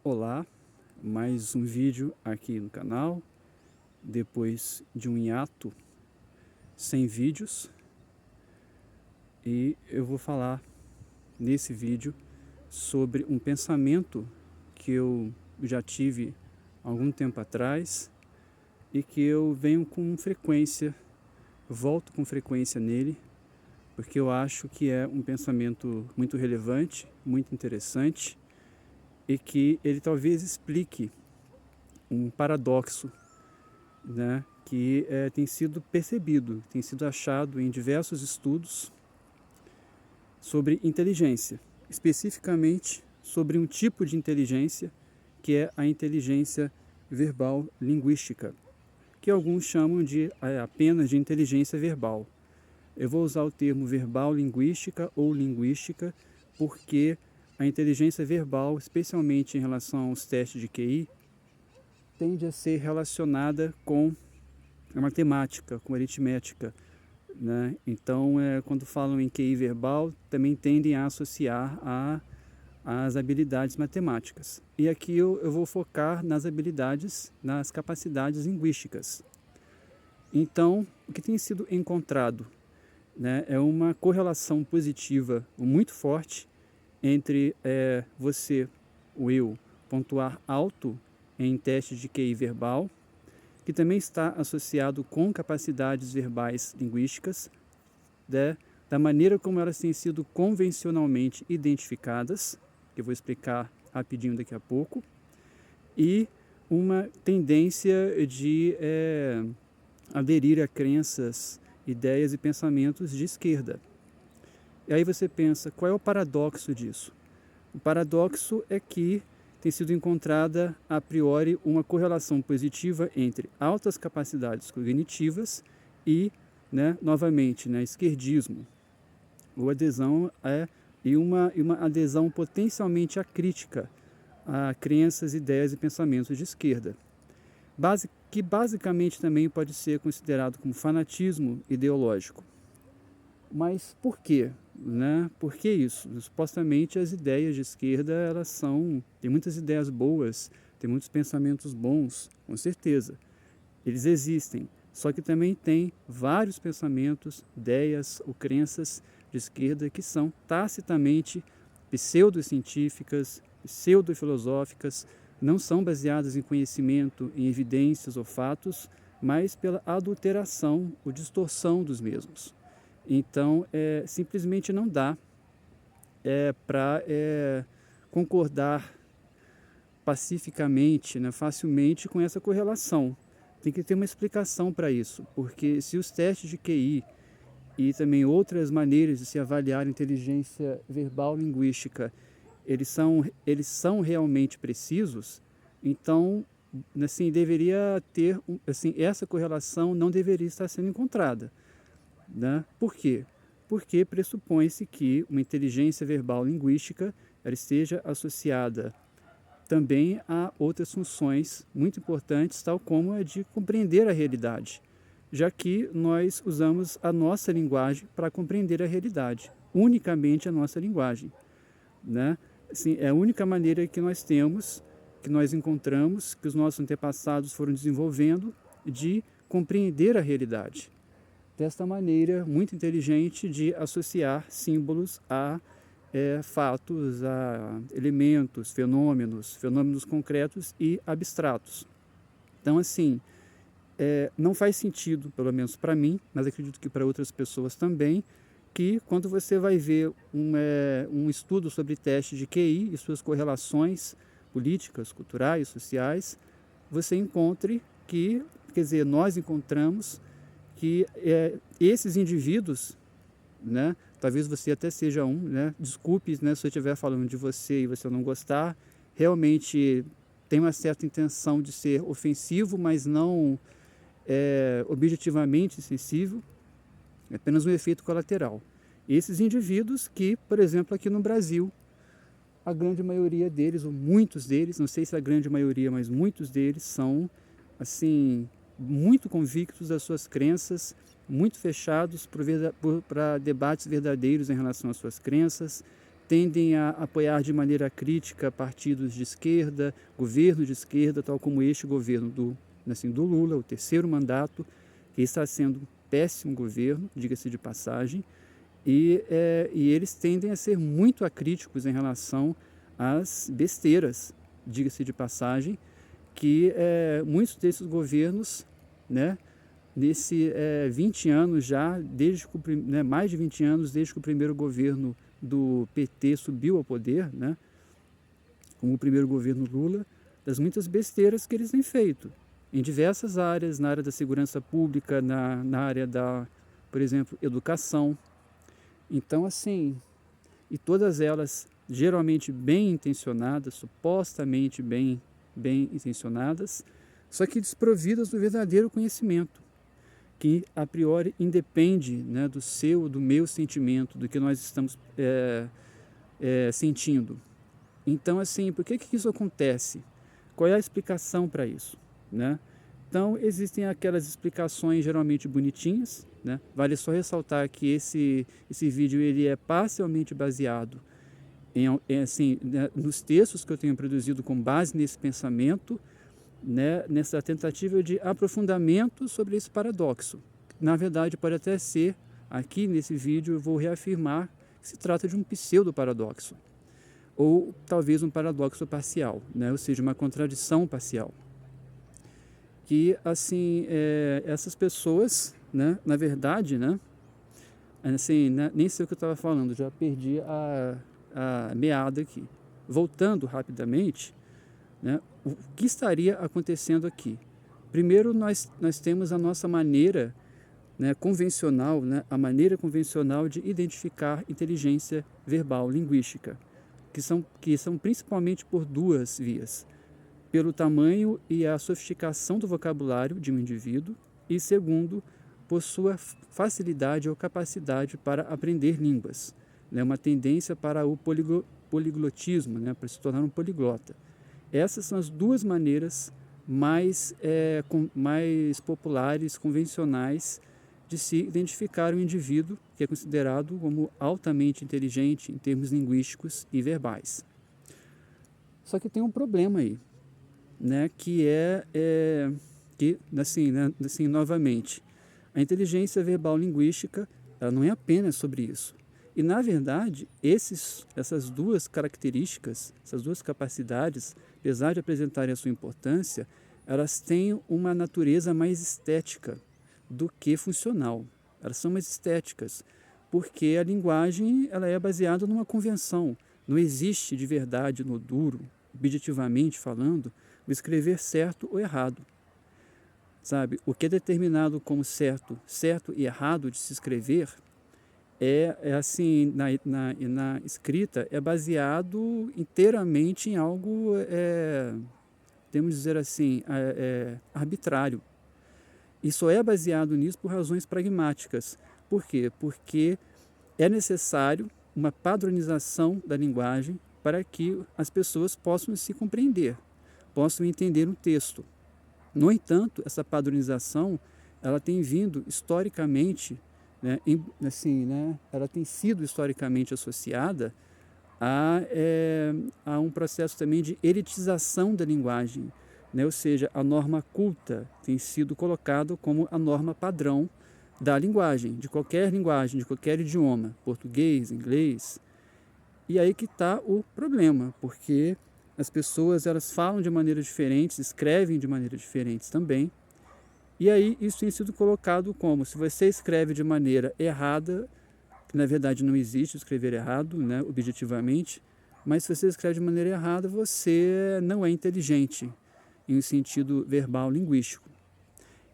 Olá, mais um vídeo aqui no canal, depois de um hiato sem vídeos, e eu vou falar nesse vídeo sobre um pensamento que eu já tive há algum tempo atrás e que eu venho com frequência, volto com frequência nele, porque eu acho que é um pensamento muito relevante, muito interessante, e que ele talvez explique um paradoxo, né, que tem sido percebido, tem sido achado em diversos estudos sobre inteligência, especificamente sobre um tipo de inteligência que é a inteligência verbal linguística, que alguns chamam de apenas de inteligência verbal. Eu vou usar o termo verbal linguística ou linguística porque a inteligência verbal, especialmente em relação aos testes de QI, tende a ser relacionada com a matemática, com a aritmética, né? Então, quando falam em QI verbal, também tendem a associar às habilidades matemáticas. E aqui eu vou focar nas habilidades, nas capacidades linguísticas. Então, o que tem sido encontrado, né, é uma correlação positiva muito forte entre você, o eu, pontuar alto em testes de QI verbal, que também está associado com capacidades verbais linguísticas, né, da maneira como elas têm sido convencionalmente identificadas, que eu vou explicar rapidinho daqui a pouco, e uma tendência de aderir a crenças, ideias e pensamentos de esquerda. E aí você pensa, qual é o paradoxo disso? O paradoxo é que tem sido encontrada a priori uma correlação positiva entre altas capacidades cognitivas e, novamente, esquerdismo, ou adesão e uma adesão potencialmente acrítica a crenças, ideias e pensamentos de esquerda, que basicamente também pode ser considerado como fanatismo ideológico. Mas por quê? Por que isso? Supostamente as ideias de esquerda, tem muitas ideias boas, tem muitos pensamentos bons, com certeza. Eles existem, só que também tem vários pensamentos, ideias ou crenças de esquerda que são tacitamente pseudocientíficas, pseudofilosóficas, não são baseadas em conhecimento, em evidências ou fatos, mas pela adulteração ou distorção dos mesmos. Então, simplesmente não dá para concordar pacificamente, facilmente com essa correlação. Tem que ter uma explicação para isso, porque se os testes de QI e também outras maneiras de se avaliar a inteligência verbal linguística, eles são realmente precisos, então, deveria ter, essa correlação não deveria estar sendo encontrada. Por quê? Porque pressupõe-se que uma inteligência verbal linguística ela esteja associada também a outras funções muito importantes, tal como a de compreender a realidade, já que nós usamos a nossa linguagem para compreender a realidade, unicamente a nossa linguagem. É a única maneira que nós temos, que nós encontramos, que os nossos antepassados foram desenvolvendo, de compreender a realidade. Desta maneira muito inteligente de associar símbolos a fatos, a elementos, fenômenos concretos e abstratos. Então, não faz sentido, pelo menos para mim, mas acredito que para outras pessoas também, que quando você vai ver um estudo sobre testes de QI e suas correlações políticas, culturais, sociais, você encontre que, nós encontramos que esses indivíduos, talvez você até seja um, desculpe se eu estiver falando de você e você não gostar, realmente tem uma certa intenção de ser ofensivo, mas não objetivamente sensível, é apenas um efeito colateral. Esses indivíduos que, por exemplo, aqui no Brasil, a grande maioria deles, ou muitos deles, não sei se a grande maioria, mas muitos deles são, muito convictos das suas crenças, muito fechados para debates verdadeiros em relação às suas crenças, tendem a apoiar de maneira crítica partidos de esquerda, governos de esquerda, tal como este governo do Lula, o terceiro mandato, que está sendo um péssimo governo, diga-se de passagem, e eles tendem a ser muito acríticos em relação às besteiras, diga-se de passagem, que muitos desses governos, né, nesse 20 anos já, mais de 20 anos desde que o primeiro governo do PT subiu ao poder, né, como o primeiro governo Lula, das muitas besteiras que eles têm feito em diversas áreas, na área da segurança pública, na área da, por exemplo, educação. Então, assim, e todas elas geralmente bem intencionadas, supostamente bem intencionadas, só que desprovidas do verdadeiro conhecimento, que a priori independe, né, do meu sentimento, do que nós estamos sentindo. Então, assim, por que isso acontece? Qual é a explicação para isso, né? Então, existem aquelas explicações geralmente bonitinhas, né? Vale só ressaltar que esse vídeo ele é parcialmente baseado nos textos que eu tenho produzido com base nesse pensamento, né, nessa tentativa de aprofundamento sobre esse paradoxo. Na verdade, pode até ser, aqui nesse vídeo eu vou reafirmar que se trata de um pseudo-paradoxo, ou talvez um paradoxo parcial, né, ou seja, uma contradição parcial. Que, assim, essas pessoas, né, na verdade, né, assim, né, nem sei o que eu estava falando, já perdi a meada aqui. Voltando rapidamente, né, o que estaria acontecendo aqui? Primeiro, nós temos a nossa maneira, né, convencional, né, a maneira convencional de identificar inteligência verbal linguística, que são principalmente por duas vias: pelo tamanho e a sofisticação do vocabulário de um indivíduo, e segundo, por sua facilidade ou capacidade para aprender línguas, né, uma tendência para o poliglotismo, né, para se tornar um poliglota. Essas são as duas maneiras mais populares, convencionais, de se identificar um indivíduo que é considerado como altamente inteligente em termos linguísticos e verbais. Só que tem um problema aí, né, que novamente, a inteligência verbal linguística, ela não é apenas sobre isso. E, na verdade, essas duas características, essas duas capacidades, apesar de apresentarem a sua importância, elas têm uma natureza mais estética do que funcional. Elas são mais estéticas, porque a linguagem ela é baseada numa convenção. Não existe de verdade no duro, objetivamente falando, o escrever certo ou errado. Sabe? O que é determinado como certo e errado de se escrever assim, na escrita, é baseado inteiramente em algo, temos dizer assim, arbitrário. E só é baseado nisso por razões pragmáticas. Por quê? Porque é necessário uma padronização da linguagem para que as pessoas possam se compreender, possam entender um texto. No entanto, essa padronização ela tem vindo historicamente, né, ela tem sido historicamente associada a um processo também de elitização da linguagem, né? Ou seja, a norma culta tem sido colocada como a norma padrão da linguagem, de qualquer idioma, português, inglês. E aí que está o problema, porque as pessoas elas falam de maneiras diferentes, escrevem de maneiras diferentes também. E aí isso tem sido colocado como, se você escreve de maneira errada, que na verdade não existe escrever errado, né, objetivamente, mas se você escreve de maneira errada, você não é inteligente, em um sentido verbal linguístico.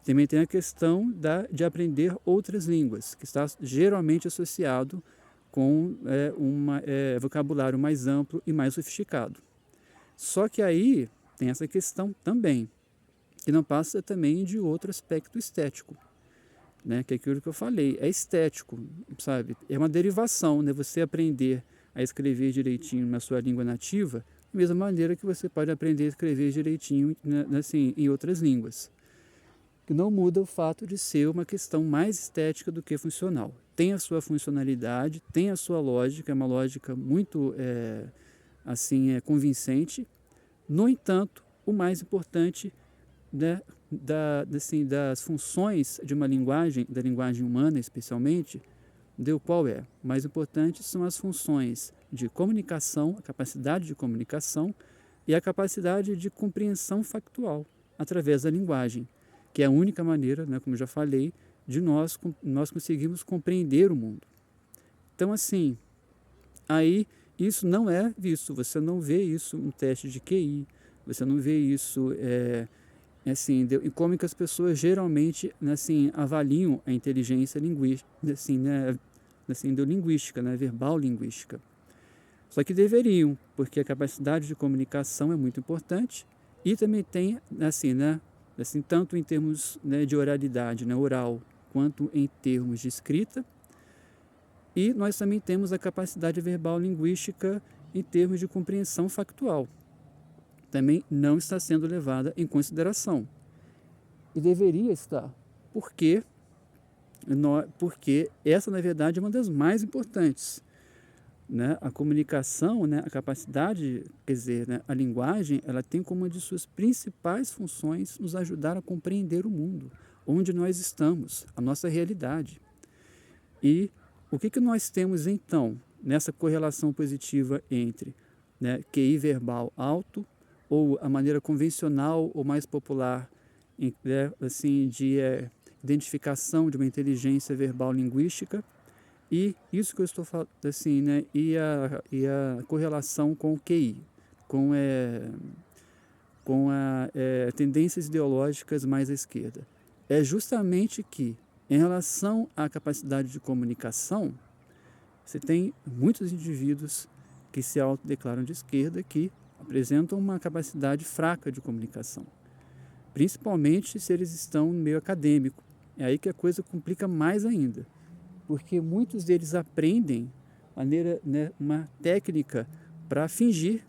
Também tem a questão de aprender outras línguas, que está geralmente associado com um vocabulário mais amplo e mais sofisticado. Só que aí tem essa questão também, que não passa também de outro aspecto estético, né? Que é aquilo que eu falei, é estético, sabe? É uma derivação, né? Você aprender a escrever direitinho na sua língua nativa, da mesma maneira que você pode aprender a escrever direitinho, né, assim, em outras línguas. não muda o fato de ser uma questão mais estética do que funcional. Tem a sua funcionalidade, tem a sua lógica, é uma lógica muito convincente. No entanto, o mais importante, né, das funções de uma linguagem, da linguagem humana especialmente, qual é? O mais importante são as funções de comunicação, a capacidade de comunicação e a capacidade de compreensão factual através da linguagem, que é a única maneira, né, como eu já falei, de nós conseguirmos compreender o mundo. Então, assim, aí isso não é visto, você não vê isso no teste de QI, você não vê isso e como que as pessoas geralmente, assim, avaliam a inteligência linguística, linguística, né, verbal linguística. Só que deveriam, porque a capacidade de comunicação é muito importante e também tem, tanto em termos, né, de oralidade, né, oral, quanto em termos de escrita. E nós também temos a capacidade verbal linguística em termos de compreensão factual. Também não está sendo levada em consideração. E deveria estar, porque essa, na verdade, é uma das mais importantes. Né? A comunicação, né? A capacidade, quer dizer, né? A linguagem, ela tem como uma de suas principais funções nos ajudar a compreender o mundo, onde nós estamos, a nossa realidade. E o que nós temos, então, nessa correlação positiva entre, né, QI verbal alto, ou a maneira convencional ou mais popular, né, de identificação de uma inteligência verbal linguística, e isso que eu estou falando, né, e a correlação com o QI, com tendências ideológicas mais à esquerda. É justamente que, em relação à capacidade de comunicação, você tem muitos indivíduos que se autodeclaram de esquerda que apresentam uma capacidade fraca de comunicação, principalmente se eles estão no meio acadêmico. É aí que a coisa complica mais ainda, porque muitos deles aprendem uma técnica para fingir,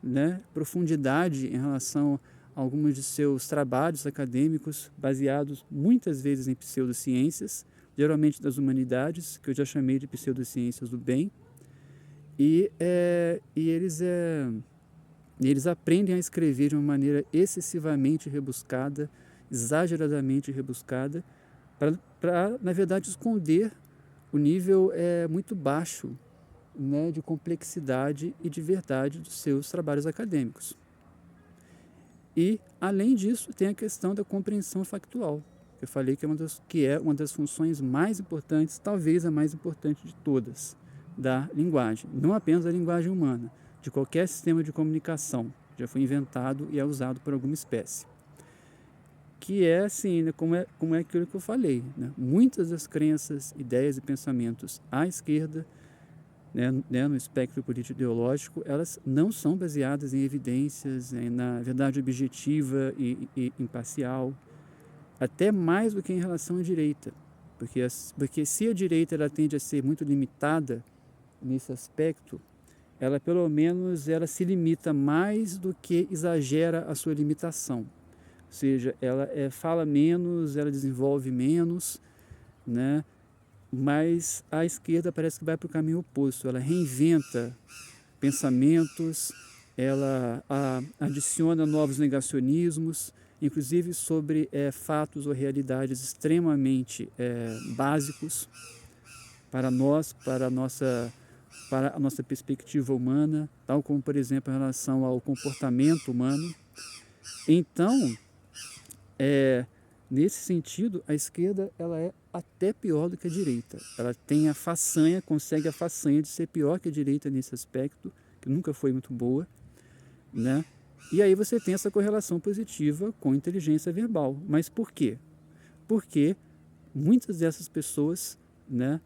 né, profundidade em relação a alguns de seus trabalhos acadêmicos, baseados muitas vezes em pseudociências, geralmente das humanidades, que eu já chamei de pseudociências do bem, e eles aprendem a escrever de uma maneira excessivamente rebuscada, exageradamente rebuscada, para, na verdade, esconder o nível muito baixo, né, de complexidade e de verdade dos seus trabalhos acadêmicos. E, além disso, tem a questão da compreensão factual. Eu falei que é uma das funções mais importantes, talvez a mais importante de todas, da linguagem. Não apenas da linguagem humana, de qualquer sistema de comunicação que já foi inventado e é usado por alguma espécie. Que é assim, né, como é aquilo que eu falei. Né? Muitas das crenças, ideias e pensamentos à esquerda, né, no espectro político-ideológico, elas não são baseadas em evidências, na verdade objetiva e imparcial, até mais do que em relação à direita. Porque se a direita ela tende a ser muito limitada nesse aspecto, ela pelo menos ela se limita mais do que exagera a sua limitação. Ou seja, ela fala menos, ela desenvolve menos, né? Mas a esquerda parece que vai para o caminho oposto. Ela reinventa pensamentos, ela adiciona novos negacionismos, inclusive sobre fatos ou realidades extremamente básicos para nós, para a nossa perspectiva humana, tal como, por exemplo, em relação ao comportamento humano. Então, nesse sentido, a esquerda ela é até pior do que a direita. Ela tem consegue a façanha de ser pior que a direita nesse aspecto, que nunca foi muito boa, né? E aí você tem essa correlação positiva com inteligência verbal. Mas por quê? Porque muitas dessas pessoas, né,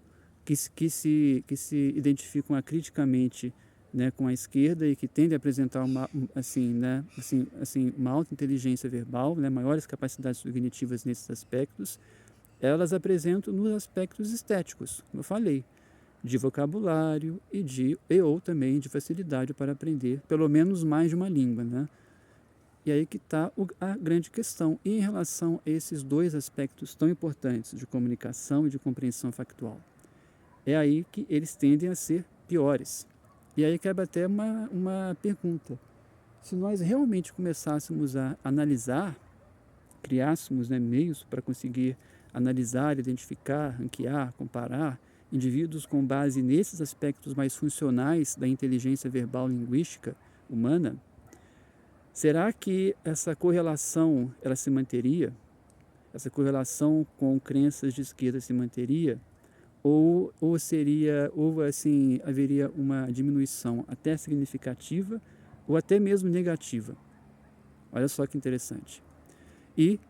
que se identificam acriticamente, né, com a esquerda e que tendem a apresentar uma alta inteligência verbal, né, maiores capacidades cognitivas nesses aspectos, elas apresentam nos aspectos estéticos, como eu falei, de vocabulário ou também de facilidade para aprender, pelo menos mais de uma língua, né? E aí que está a grande questão. E em relação a esses dois aspectos tão importantes de comunicação e de compreensão factual, é aí que eles tendem a ser piores. E aí cabe até uma pergunta. Se nós realmente começássemos a analisar, criássemos, né, meios para conseguir analisar, identificar, ranquear, comparar indivíduos com base nesses aspectos mais funcionais da inteligência verbal linguística humana, será que essa correlação ela se manteria? Essa correlação com crenças de esquerda se manteria? Ou assim, haveria uma diminuição até significativa ou até mesmo negativa? Olha só que interessante. E,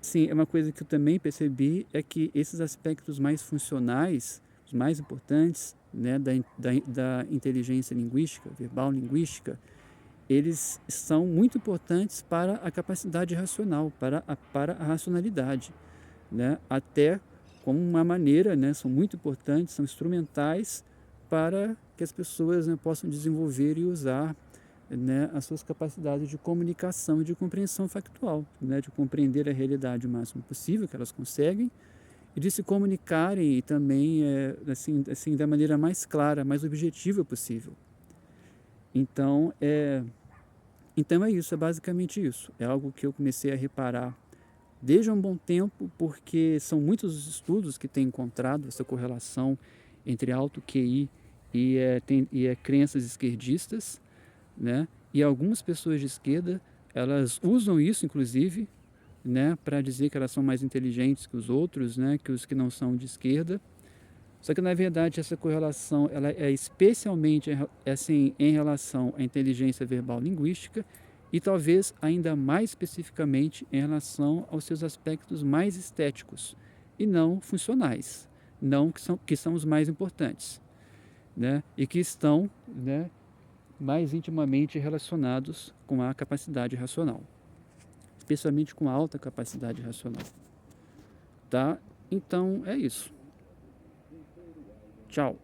sim, é uma coisa que eu também percebi, é que esses aspectos mais funcionais, os mais importantes, né, da inteligência linguística, verbal linguística, eles são muito importantes para a capacidade racional, para a racionalidade, né? Até como uma maneira, né, são muito importantes, são instrumentais para que as pessoas, né, possam desenvolver e usar, né, as suas capacidades de comunicação e de compreensão factual, né, de compreender a realidade o máximo possível que elas conseguem e de se comunicarem e também assim da maneira mais clara, mais objetiva possível. Então é isso, é basicamente isso. É algo que eu comecei a reparar desde há um bom tempo, porque são muitos os estudos que têm encontrado essa correlação entre alto QI e crenças esquerdistas, né? E algumas pessoas de esquerda, elas usam isso, inclusive, né, para dizer que elas são mais inteligentes que os outros, né, que os que não são de esquerda. Só que, na verdade, essa correlação ela é especialmente assim, em relação à inteligência verbal linguística e talvez ainda mais especificamente em relação aos seus aspectos mais estéticos e não funcionais, não que são os mais importantes, né? E que estão, né, mais intimamente relacionados com a capacidade racional, especialmente com a alta capacidade racional. Tá? Então é isso. Tchau.